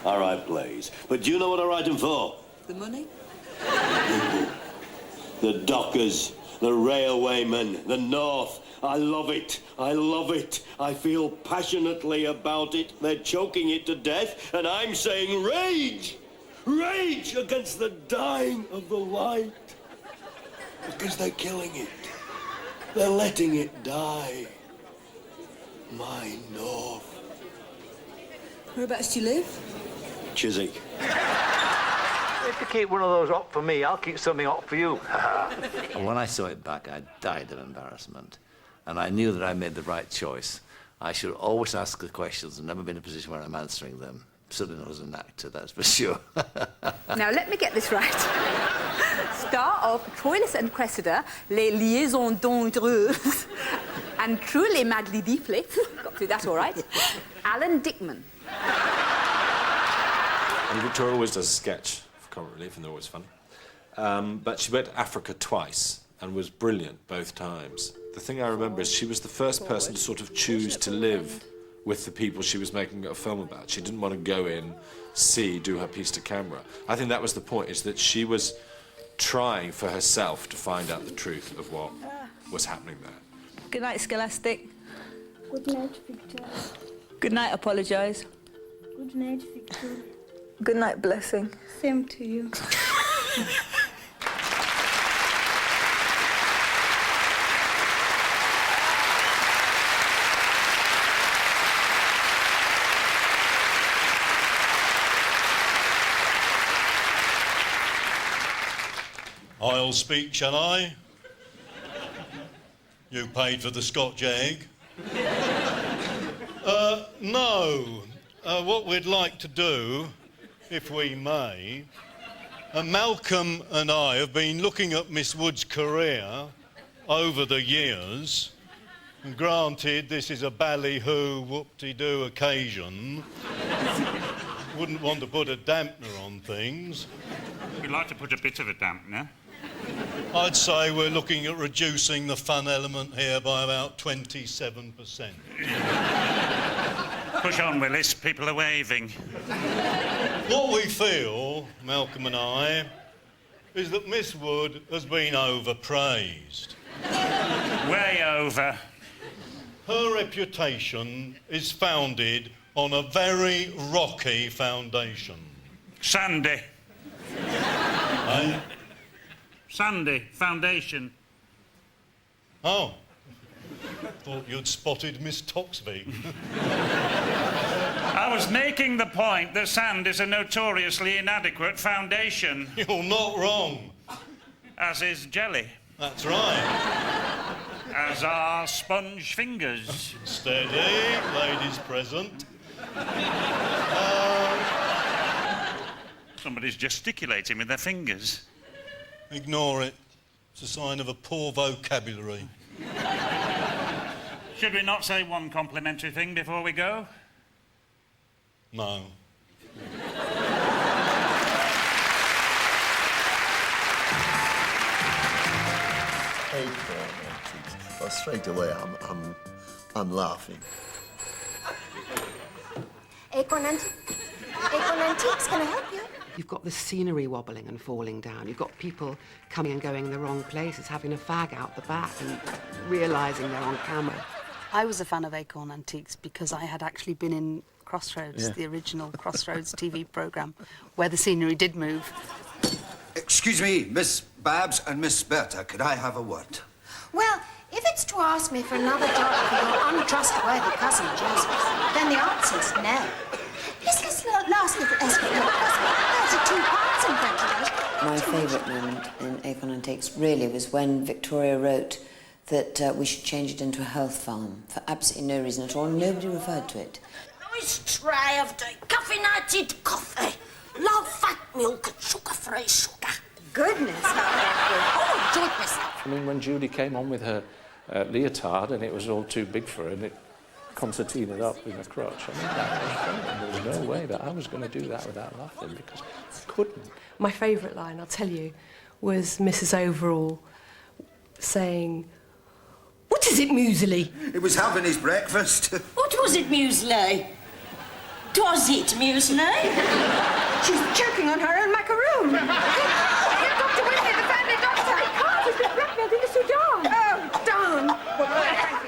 All right, please. But do you know what I write them for? The money? The dockers, the railwaymen, the North. I love it. I love it. I feel passionately about it. They're choking it to death, and I'm saying rage! Rage against the dying of the light. Because they're killing it. They're letting it die. My North. Whereabouts do you live? Chiswick. If you keep one of those up for me, I'll keep something up for you. And when I saw it back, I died of embarrassment. And I knew that I made the right choice. I should always ask the questions and never be in a position where I'm answering them. Certainly not as an actor, that's for sure. Now, let me get this right. Star of Troilus and Cressida, Les Liaisons Dangereuses, and Truly Madly Deeply, got through that all right, Alan Dickman. And Victoria always does a sketch for comic relief, and they're always fun. But she went to Africa twice and was brilliant both times. The thing I remember is she was the first person to sort of choose to live with the people she was making a film about. She didn't want to go in, do her piece to camera. I think that was the point, is that she was trying for herself to find out the truth of what was happening there. Good night, Scholastic. Good night, Victoria. Good night, Apologise. Good night, Victoria. Good night, Blessing. Same to you. I'll speak, shall I? You paid for the Scotch egg. No. What we'd like to do, if we may, Malcolm and I have been looking at Miss Wood's career over the years, and granted this is a ballyhoo, whoop-de-doo occasion. Wouldn't want to put a dampener on things. We'd like to put a bit of a dampener. I'd say we're looking at reducing the fun element here by about 27%. Push on, Willis. People are waving. What we feel, Malcolm and I, is that Miss Wood has been overpraised. Way over. Her reputation is founded on a very rocky foundation. Sandy. Eh? Sandy, foundation. Oh. Thought you'd spotted Miss Toxvig. I was making the point that sand is a notoriously inadequate foundation. You're not wrong. As is jelly. That's right. As are sponge fingers. Steady, ladies present. Somebody's gesticulating with their fingers. Ignore it. It's a sign of a poor vocabulary. Should we not say one complimentary thing before we go? No. Well, straight away, I'm laughing. Acorn Antiques, can I help you? You've got the scenery wobbling and falling down. You've got people coming and going in the wrong places, having a fag out the back and realising they're on camera. I was a fan of Acorn Antiques because I had actually been in Crossroads, the original Crossroads TV programme, where the scenery did move. Excuse me, Miss Babs and Miss Berta, could I have a word? Well, if it's to ask me for another job for your untrustworthy cousin Joseph, then the answer's no. This last little escapade has 32 parts in French. My favourite moment in Acorn Antiques really was when Victoria wrote that we should change it into a health farm for absolutely no reason at all. Nobody referred to it. Nice tray of decaffeinated coffee. Low fat milk and sugar-free sugar. Goodness, how I enjoyed myself. I mean, when Judy came on with her leotard and it was all too big for her and it concertinaed up in a crotch, I mean, that was funny. There was no way that I was going to do that without laughing because I couldn't. My favourite line, I'll tell you, was Mrs. Overall saying, "What is it, muesli?" It was having his breakfast. What was it, muesli? Does it, Muesli? She's choking on her own macaroon. Get Dr. Whitney, the family doctor. He can't. He's been blackmailed in the Sudan. Oh, darn.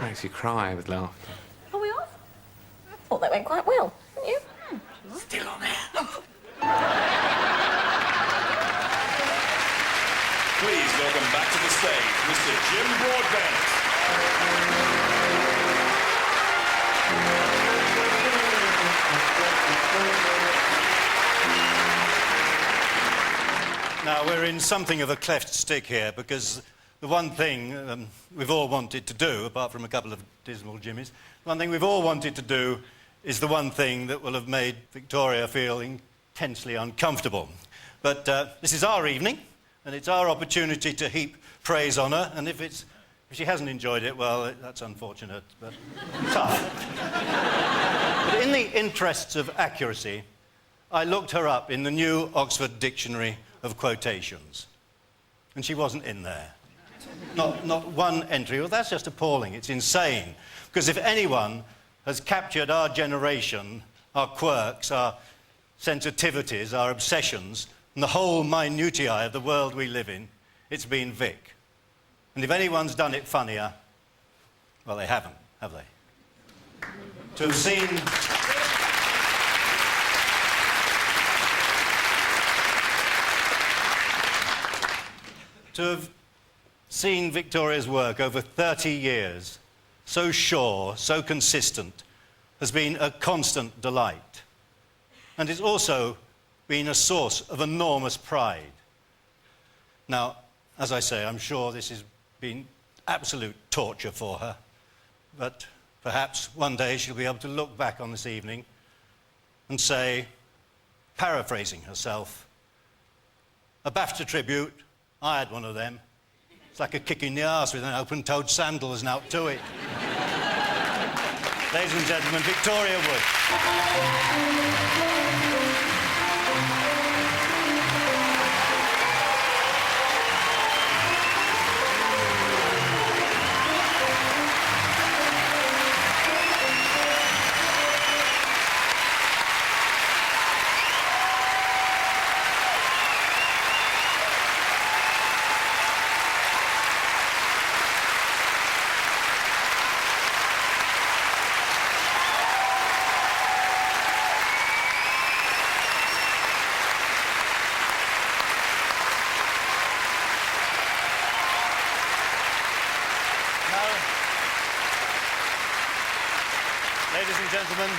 Makes you cry with laughter. Are we off? I thought that went quite well, didn't you? Still on air. Please welcome back to the stage, Mr. Jim Broadbent. Now, we're in something of a cleft stick here because the one thing we've all wanted to do, apart from a couple of dismal Jimmies, one thing we've all wanted to do is the one thing that will have made Victoria feel intensely uncomfortable. But this is our evening, and it's our opportunity to heap praise on her, and if she hasn't enjoyed it, well, that's unfortunate, but tough. But in the interests of accuracy, I looked her up in the new Oxford Dictionary of Quotations, and she wasn't in there. Not one entry. Well, that's just appalling. It's insane. Because if anyone has captured our generation, our quirks, our sensitivities, our obsessions, and the whole minutiae of the world we live in, it's been Vic. And if anyone's done it funnier, well, they haven't, have they? To have seen... To have seen Victoria's work over 30 years, so sure, so consistent, has been a constant delight. And it's also been a source of enormous pride. Now, as I say, I'm sure this has been absolute torture for her, but perhaps one day she'll be able to look back on this evening and say, paraphrasing herself, a Bafta tribute, I had one of them. It's like a kick in the arse with an open-toed sandal as an out to it. Ladies and gentlemen, Victoria Wood. Ladies and gentlemen,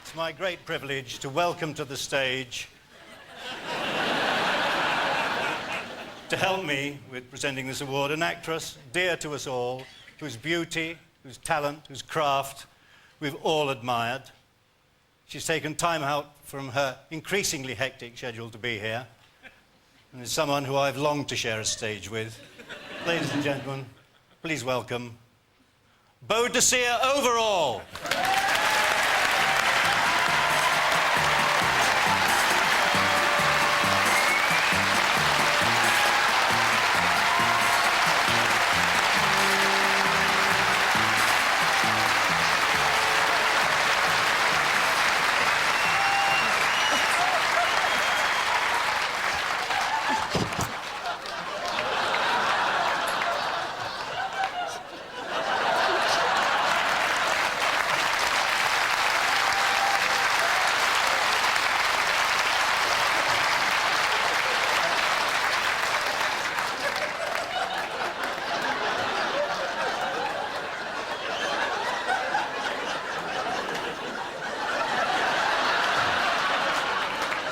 it's my great privilege to welcome to the stage, to help me with presenting this award, an actress dear to us all, whose beauty, whose talent, whose craft we've all admired. She's taken time out from her increasingly hectic schedule to be here, and is someone who I've longed to share a stage with. Ladies and gentlemen, please welcome Boadicea Overall.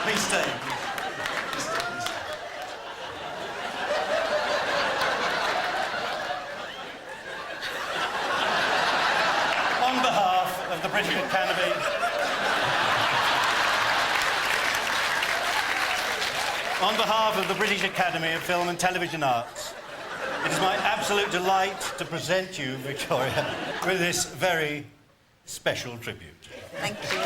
Please stay. On behalf of the British Academy, on behalf of the British Academy of Film and Television Arts, it is my absolute delight to present you, Victoria, with this very special tribute. Thank you.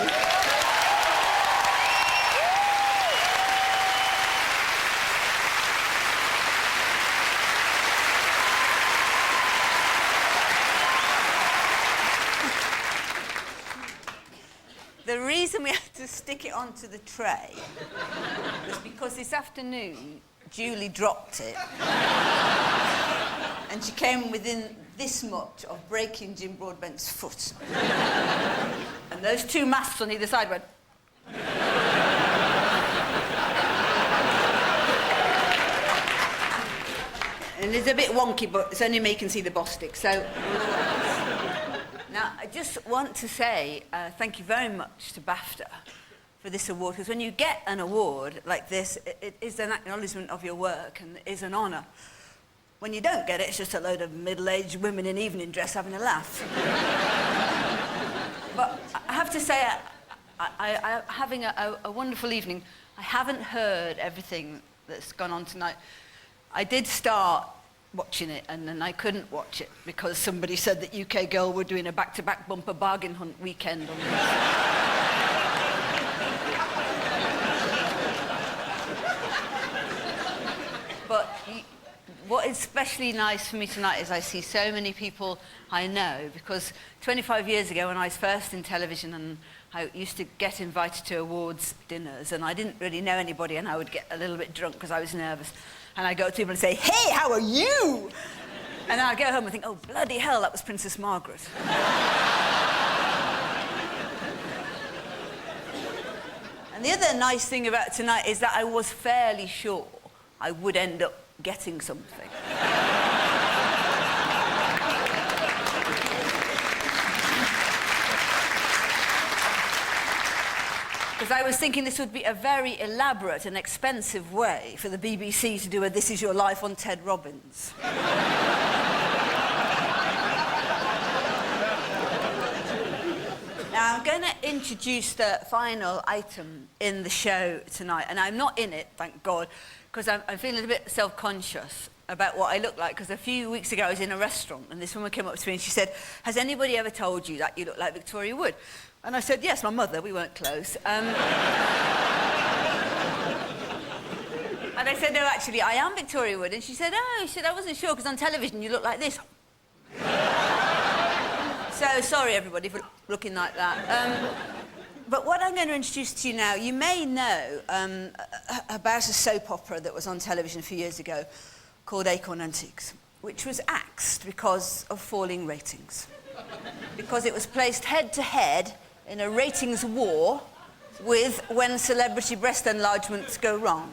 The reason we had to stick it onto the tray was because this afternoon Julie dropped it and she came within this much of breaking Jim Broadbent's foot. And those two masks on either side went... And it's a bit wonky, but it's only me can see the Bostic, so... Now, I just want to say thank you very much to Bafta for this award, because when you get an award like this, it is an acknowledgement of your work and it is an honour. When you don't get it, it's just a load of middle-aged women in evening dress having a laugh. But I have to say, I'm having a wonderful evening. I haven't heard everything that's gone on tonight. I did start watching it, and then I couldn't watch it because somebody said that UK Girl were doing a back-to-back bumper bargain hunt weekend on this. But what is especially nice for me tonight is I see so many people I know, because 25 years ago when I was first in television and I used to get invited to awards dinners and I didn't really know anybody and I would get a little bit drunk because I was nervous. And I'd go to people and say, hey, how are you? And then I'd go home and think, oh, bloody hell, that was Princess Margaret. And the other nice thing about tonight is that I was fairly sure I would end up getting something. Because I was thinking this would be a very elaborate and expensive way for the BBC to do a This Is Your Life on Ted Robbins. Now, I'm going to introduce the final item in the show tonight, and I'm not in it, thank God, because I'm feeling a bit self-conscious about what I look like, because a few weeks ago I was in a restaurant and this woman came up to me and she said, has anybody ever told you that you look like Victoria Wood? And I said, yes, my mother, we weren't close. And I said, no, actually, I am Victoria Wood. And she said, oh, she said, I wasn't sure, because on television you look like this. So, sorry, everybody, for looking like that. But what I'm going to introduce to you now, you may know about a soap opera that was on television a few years ago called Acorn Antiques, which was axed because of falling ratings. Because it was placed head-to-head in a ratings war with When Celebrity Breast Enlargements Go Wrong.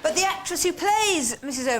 But the actress who plays Mrs. Overall